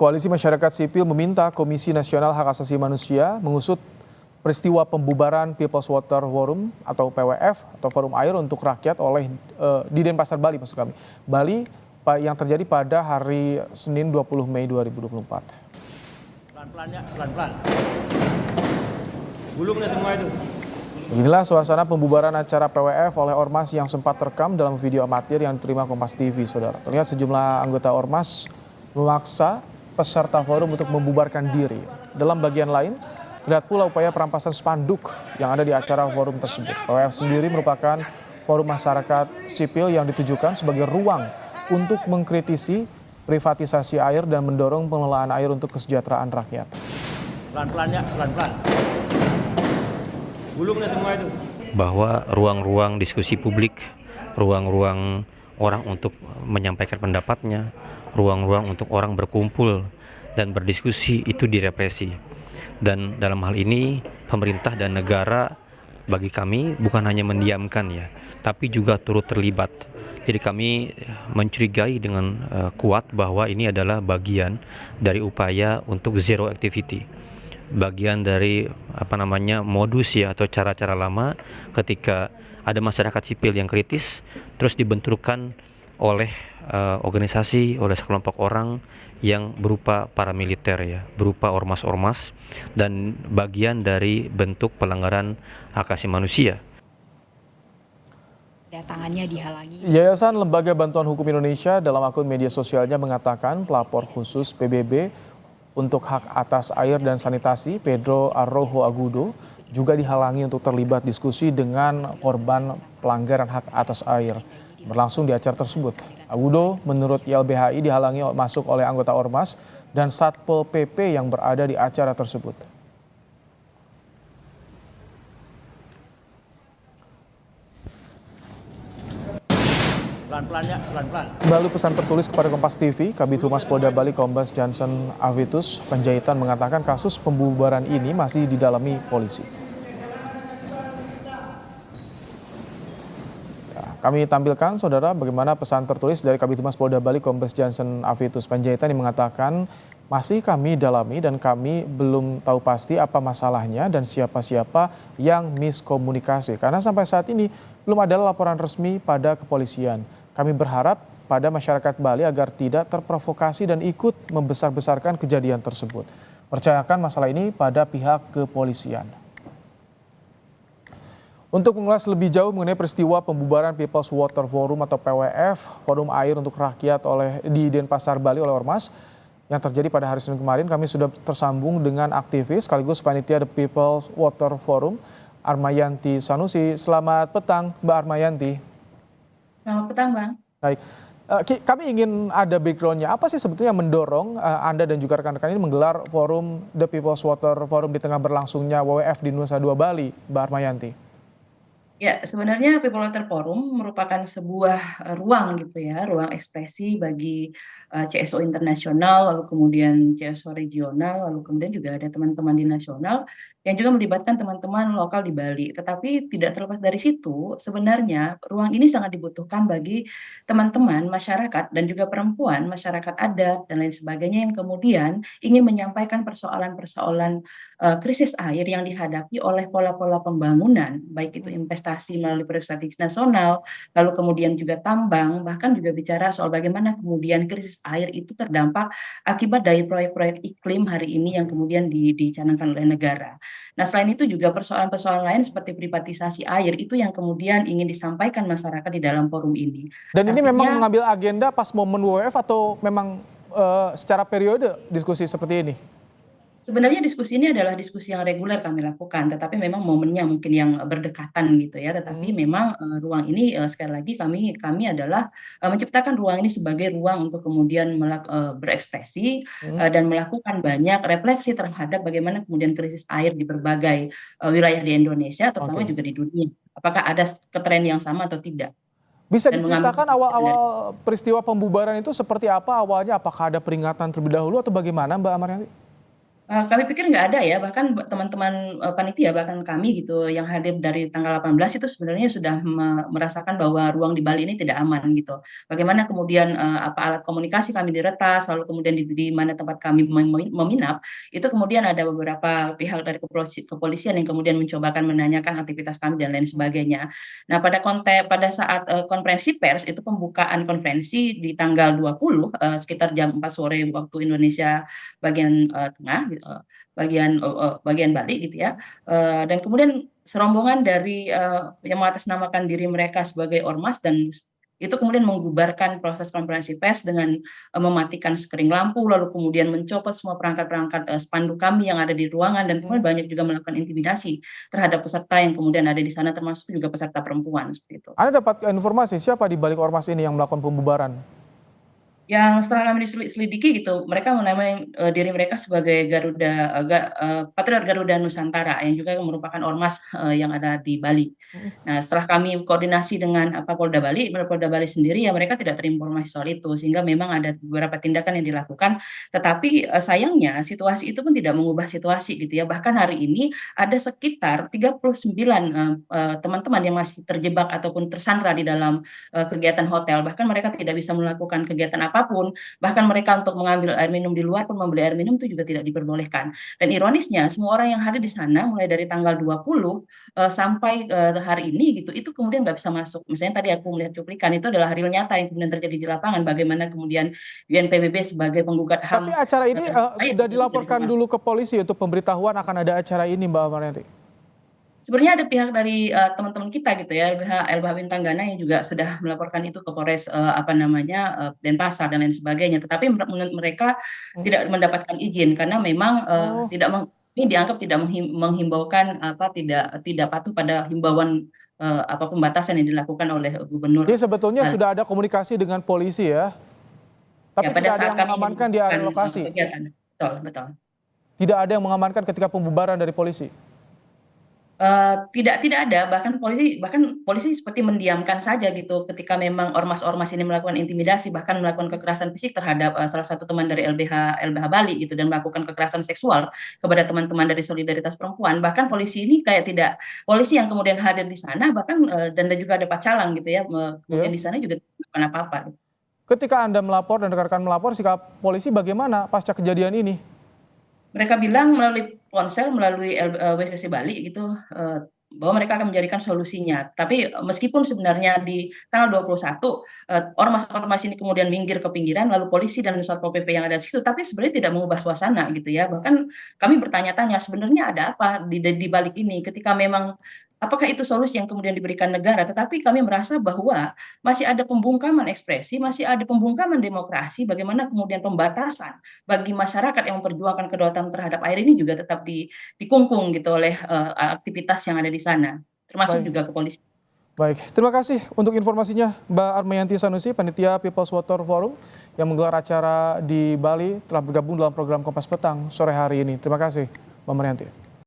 Koalisi Masyarakat Sipil meminta Komisi Nasional Hak Asasi Manusia mengusut peristiwa pembubaran People's Water Forum atau PWF atau Forum Air untuk Rakyat oleh di Denpasar, Bali maksud kami. Bali yang terjadi pada hari Senin 20 Mei 2024. Pelan-pelan ya, pelan-pelan. Gulung deh semua itu. Inilah suasana pembubaran acara PWF oleh Ormas yang sempat terekam dalam video amatir yang diterima Kompas TV, saudara. Terlihat sejumlah anggota Ormas memaksa peserta forum untuk membubarkan diri. Dalam bagian lain, terlihat pula upaya perampasan spanduk yang ada di acara forum tersebut. PWF sendiri merupakan forum masyarakat sipil yang ditujukan sebagai ruang untuk mengkritisi privatisasi air dan mendorong pengelolaan air untuk kesejahteraan rakyat. Pelan-pelan ya, pelan-pelan. Gulung deh semua itu. Bahwa ruang-ruang diskusi publik, ruang-ruang orang untuk menyampaikan pendapatnya, ruang-ruang untuk orang berkumpul dan berdiskusi itu direpresi. Dan dalam hal ini pemerintah dan negara bagi kami bukan hanya mendiamkan ya, tapi juga turut terlibat. Jadi kami mencurigai dengan kuat bahwa ini adalah bagian dari upaya untuk zero activity. Bagian dari modus ya atau cara-cara lama ketika ada masyarakat sipil yang kritis terus dibenturkan oleh organisasi, oleh sekelompok orang yang berupa paramiliter ya, berupa ormas-ormas dan bagian dari bentuk pelanggaran hak asasi manusia. Tangannya dihalangi. Yayasan Lembaga Bantuan Hukum Indonesia dalam akun media sosialnya mengatakan pelapor khusus PBB untuk hak atas air dan sanitasi Pedro Arrojo Agudo juga dihalangi untuk terlibat diskusi dengan korban pelanggaran hak atas air berlangsung di acara tersebut. Agudo menurut YLBHI dihalangi masuk oleh anggota Ormas dan Satpol PP yang berada di acara tersebut. Pelan-pelan ya, pelan-pelan. Melalui pesan tertulis kepada Kompas TV, Kabid Humas Polda Bali Kombes Johnson Avitus Panjaitan mengatakan kasus pembubaran ini masih didalami polisi. Kami tampilkan, saudara, bagaimana pesan tertulis dari Kabid Humas Polda Bali Kombes Johnson Avitus Panjaitan yang mengatakan masih kami dalami dan kami belum tahu pasti apa masalahnya dan siapa-siapa yang miskomunikasi. Karena sampai saat ini belum ada laporan resmi pada kepolisian. Kami berharap pada masyarakat Bali agar tidak terprovokasi dan ikut membesar-besarkan kejadian tersebut. Percayakan masalah ini pada pihak kepolisian. Untuk mengulas lebih jauh mengenai peristiwa pembubaran People's Water Forum atau PWF, Forum Air untuk Rakyat di Denpasar, Bali oleh Ormas yang terjadi pada hari Senin kemarin, kami sudah tersambung dengan aktivis sekaligus panitia The People's Water Forum, Armayanti Sanusi. Selamat petang, Mbak Armayanti. Selamat petang, Bang. Baik, kami ingin ada background-nya. Apa sih sebetulnya mendorong Anda dan juga rekan-rekan ini menggelar forum The People's Water Forum di tengah berlangsungnya WWF di Nusa Dua Bali, Mbak Armayanti? Ya, sebenarnya People Water Forum merupakan sebuah ruang gitu ya, ruang ekspresi bagi CSO internasional, lalu kemudian CSO regional, lalu kemudian juga ada teman-teman di nasional yang juga melibatkan teman-teman lokal di Bali. Tetapi tidak terlepas dari situ, sebenarnya ruang ini sangat dibutuhkan bagi teman-teman masyarakat dan juga perempuan, masyarakat adat dan lain sebagainya yang kemudian ingin menyampaikan persoalan-persoalan krisis air yang dihadapi oleh pola-pola pembangunan, baik itu investasi melalui proyek strategis nasional, lalu kemudian juga tambang, bahkan juga bicara soal bagaimana kemudian krisis air itu terdampak akibat dari proyek-proyek iklim hari ini yang kemudian dicanangkan oleh negara. Nah, selain itu juga persoalan-persoalan lain seperti privatisasi air itu yang kemudian ingin disampaikan masyarakat di dalam forum ini. Dan ini memang mengambil agenda pas momen WWF atau memang secara periode diskusi seperti ini? Sebenarnya diskusi ini adalah diskusi yang reguler kami lakukan, tetapi memang momennya mungkin yang berdekatan gitu ya. Tetapi memang ruang ini sekali lagi kami adalah menciptakan ruang ini sebagai ruang untuk kemudian berekspresi dan melakukan banyak refleksi terhadap bagaimana kemudian krisis air di berbagai wilayah di Indonesia, terutama juga di dunia. Apakah ada tren yang sama atau tidak? Bisa diceritakan awal-awal peristiwa pembubaran itu seperti apa awalnya? Apakah ada peringatan terlebih dahulu atau bagaimana, Mbak Amaryanti? Kami pikir nggak ada ya, bahkan teman-teman, panitia, bahkan kami gitu yang hadir dari tanggal 18 itu sebenarnya sudah merasakan bahwa ruang di Bali ini tidak aman gitu. Bagaimana kemudian, alat komunikasi kami diretas, lalu kemudian di mana tempat kami meminap, itu kemudian ada beberapa pihak dari kepolisian yang kemudian mencobakan menanyakan aktivitas kami dan lain sebagainya. Nah, pada saat, konferensi pers itu pembukaan konferensi di tanggal 20, sekitar jam 4 sore waktu Indonesia bagian, tengah gitu, bagian Bali gitu ya, dan kemudian serombongan dari, yang mengatasnamakan diri mereka sebagai ormas dan itu kemudian membubarkan proses konferensi pers dengan, mematikan sekering lampu, lalu kemudian mencopot semua perangkat-perangkat, spanduk kami yang ada di ruangan dan kemudian banyak juga melakukan intimidasi terhadap peserta yang kemudian ada di sana termasuk juga peserta perempuan, seperti itu. Anda dapat informasi siapa di balik ormas ini yang melakukan pembubaran? Yang setelah kami selidiki gitu, mereka menamai, diri mereka sebagai Patriot Garuda Nusantara yang juga merupakan ormas, yang ada di Bali. Mhm. Nah, setelah kami koordinasi dengan, Polda Bali, menurut Polda Bali sendiri ya mereka tidak terinformasi soal itu, sehingga memang ada beberapa tindakan yang dilakukan, tetapi, sayangnya situasi itu pun tidak mengubah situasi gitu ya. Bahkan hari ini ada sekitar 39, teman-teman yang masih terjebak ataupun tersandra di dalam, kegiatan hotel, bahkan mereka tidak bisa melakukan kegiatan apapun, bahkan mereka untuk mengambil air minum di luar pun membeli air minum itu juga tidak diperbolehkan. Dan ironisnya semua orang yang hadir di sana mulai dari tanggal 20, sampai, hari ini gitu, itu kemudian nggak bisa masuk. Misalnya tadi aku melihat cuplikan, itu adalah real nyata yang kemudian terjadi di lapangan, bagaimana kemudian UNPBB sebagai penggugat Tapi HAM, acara ini terkait sudah itu tidak bisa dilaporkan masuk. dulu ke polisi untuk pemberitahuan akan ada acara ini, Mbak Maryanti? Sebenarnya ada pihak dari, teman-teman kita gitu ya, LBH Bintang Gana yang juga sudah melaporkan itu ke Polres, Denpasar dan lain sebagainya. Tetapi menurut mereka Mhm. tidak mendapatkan izin karena memang, Oh, tidak ini dianggap tidak menghimbaukan tidak tidak patuh pada himbauan, pembatasan yang dilakukan oleh jadi Gubernur sebetulnya Bali. sudah ada komunikasi dengan polisi ya, Ya tapi pada tidak ada saat yang kami mengamankan di melakukan, area lokasi? kegiatan. Betul betul. Tidak ada yang mengamankan ketika pembubaran dari polisi? Tidak tidak ada, bahkan polisi seperti mendiamkan saja gitu ketika memang ormas-ormas ini melakukan intimidasi, bahkan melakukan kekerasan fisik terhadap, salah satu teman dari LBH Bali gitu dan melakukan kekerasan seksual kepada teman-teman dari Solidaritas Perempuan. Bahkan polisi ini kayak tidak polisi yang kemudian hadir di sana bahkan, dan juga ada Pacalang gitu ya, kemudian Ya. di sana juga tidak melakukan apa-apa. Ketika Anda melapor dan rekan-rekan melapor, sikap polisi bagaimana pasca kejadian ini? Mereka bilang melalui ponsel, melalui WCC Bali gitu, bahwa mereka akan mencarikan solusinya. Tapi meskipun sebenarnya di tanggal 21, ormas-ormas ini kemudian minggir ke pinggiran, lalu polisi dan Satpol PP yang ada di situ, tapi sebenarnya tidak mengubah suasana gitu ya. Bahkan kami bertanya-tanya, sebenarnya ada apa di balik ini? Ketika memang apakah itu solusi yang kemudian diberikan negara? Tetapi kami merasa bahwa masih ada pembungkaman ekspresi, masih ada pembungkaman demokrasi, bagaimana kemudian pembatasan bagi masyarakat yang memperjuangkan kedaulatan terhadap air ini juga tetap dikungkung gitu oleh, aktivitas yang ada di sana, termasuk Baik, juga kepolisian. baik. Terima kasih untuk informasinya, Mbak Armayanti Sanusi, Panitia People's Water Forum yang menggelar acara di Bali telah bergabung dalam program Kompas Petang sore hari ini. Terima kasih, Mbak Maryanti.